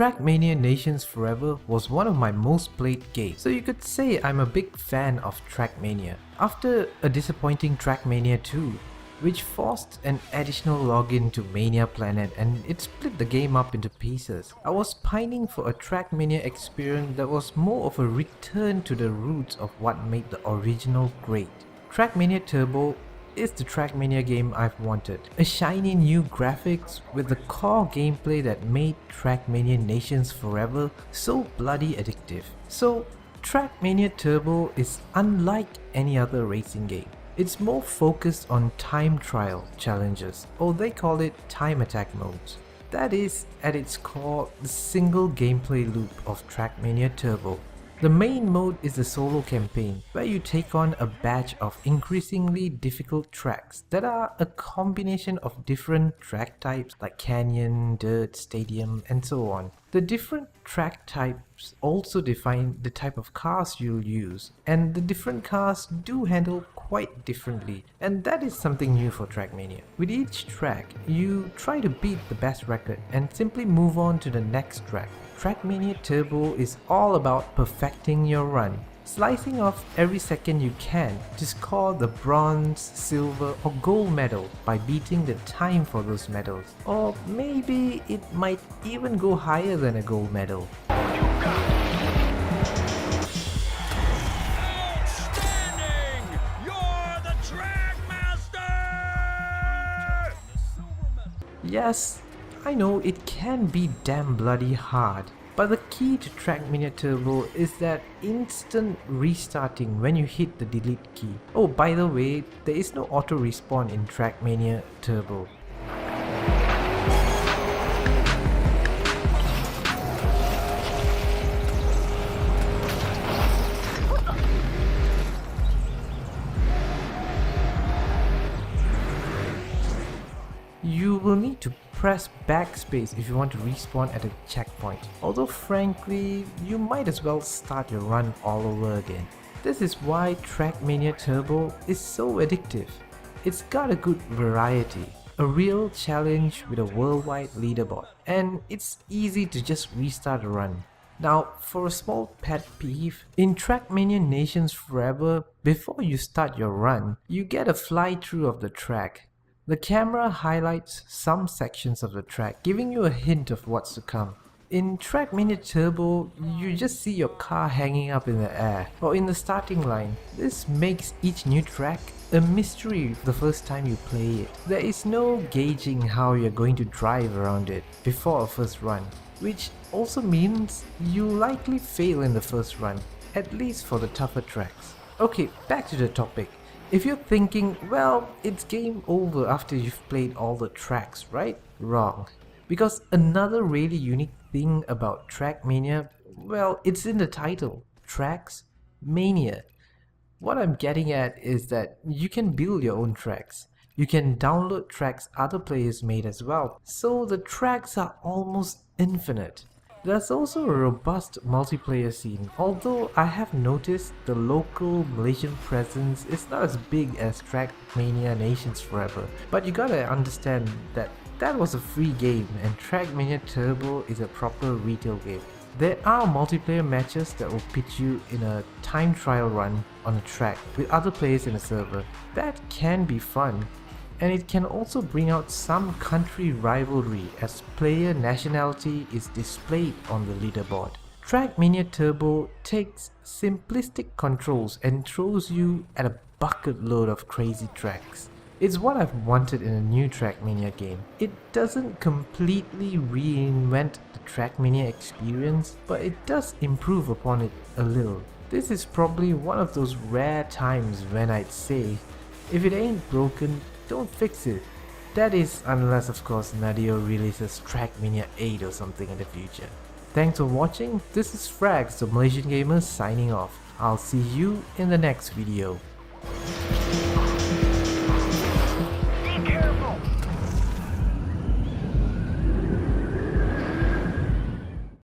Trackmania Nations Forever was one of my most played games, so you could say I'm a big fan of Trackmania. After a disappointing Trackmania 2, which forced an additional login to Mania Planet and it split the game up into pieces, I was pining for a Trackmania experience that was more of a return to the roots of what made the original great. Trackmania Turbo is the Trackmania game I've wanted. A shiny new graphics with the core gameplay that made Trackmania Nations Forever so bloody addictive. So Trackmania Turbo is unlike any other racing game. It's more focused on time trial challenges, or they call it time attack modes. That is, at its core, the single gameplay loop of Trackmania Turbo. The main mode is the solo campaign, where you take on a batch of increasingly difficult tracks that are a combination of different track types like canyon, dirt, stadium, and so on. The different track types also define the type of cars you'll use, and the different cars do handle quite differently, and that is something new for Trackmania. With each track, you try to beat the best record and simply move on to the next track. Trackmania Turbo is all about perfecting your run, slicing off every second you can to score the bronze, silver or gold medal by beating the time for those medals. Or maybe it might even go higher than a gold medal. Outstanding! You're the track master! Yes, I know it can be damn bloody hard, but the key to Trackmania Turbo is that instant restarting when you hit the delete key. Oh, by the way, there is no auto respawn in Trackmania Turbo. You will need to press backspace if you want to respawn at a checkpoint, although frankly, you might as well start your run all over again. This is why Trackmania Turbo is so addictive. It's got a good variety, a real challenge with a worldwide leaderboard, and it's easy to just restart a run. Now, for a small pet peeve, in Trackmania Nations Forever, before you start your run, you get a fly-through of the track. The camera highlights some sections of the track, giving you a hint of what's to come. In Trackmania Turbo, you just see your car hanging up in the air, or in the starting line. This makes each new track a mystery the first time you play it. There is no gauging how you're going to drive around it before a first run, which also means you likely fail in the first run, at least for the tougher tracks. Okay, back to the topic. If you're thinking, well, it's game over after you've played all the tracks, right? Wrong. Because another really unique thing about Trackmania, well, it's in the title, Tracks Mania. What I'm getting at is that you can build your own tracks. You can download tracks other players made as well, so the tracks are almost infinite. There's also a robust multiplayer scene, although I have noticed the local Malaysian presence is not as big as Trackmania Nations Forever. But you gotta understand that that was a free game and Trackmania Turbo is a proper retail game. There are multiplayer matches that will pit you in a time trial run on a track with other players in a server. That can be fun. And it can also bring out some country rivalry as player nationality is displayed on the leaderboard. Trackmania Turbo takes simplistic controls and throws you at a bucket load of crazy tracks. It's what I've wanted in a new Trackmania game. It doesn't completely reinvent the Trackmania experience, but it does improve upon it a little. This is probably one of those rare times when I'd say, if it ain't broken, don't fix it. That is, unless of course Nadio releases Trackmania 8 or something in the future. Thanks for watching, this is Frags, the Malaysian Gamers signing off. I'll see you in the next video.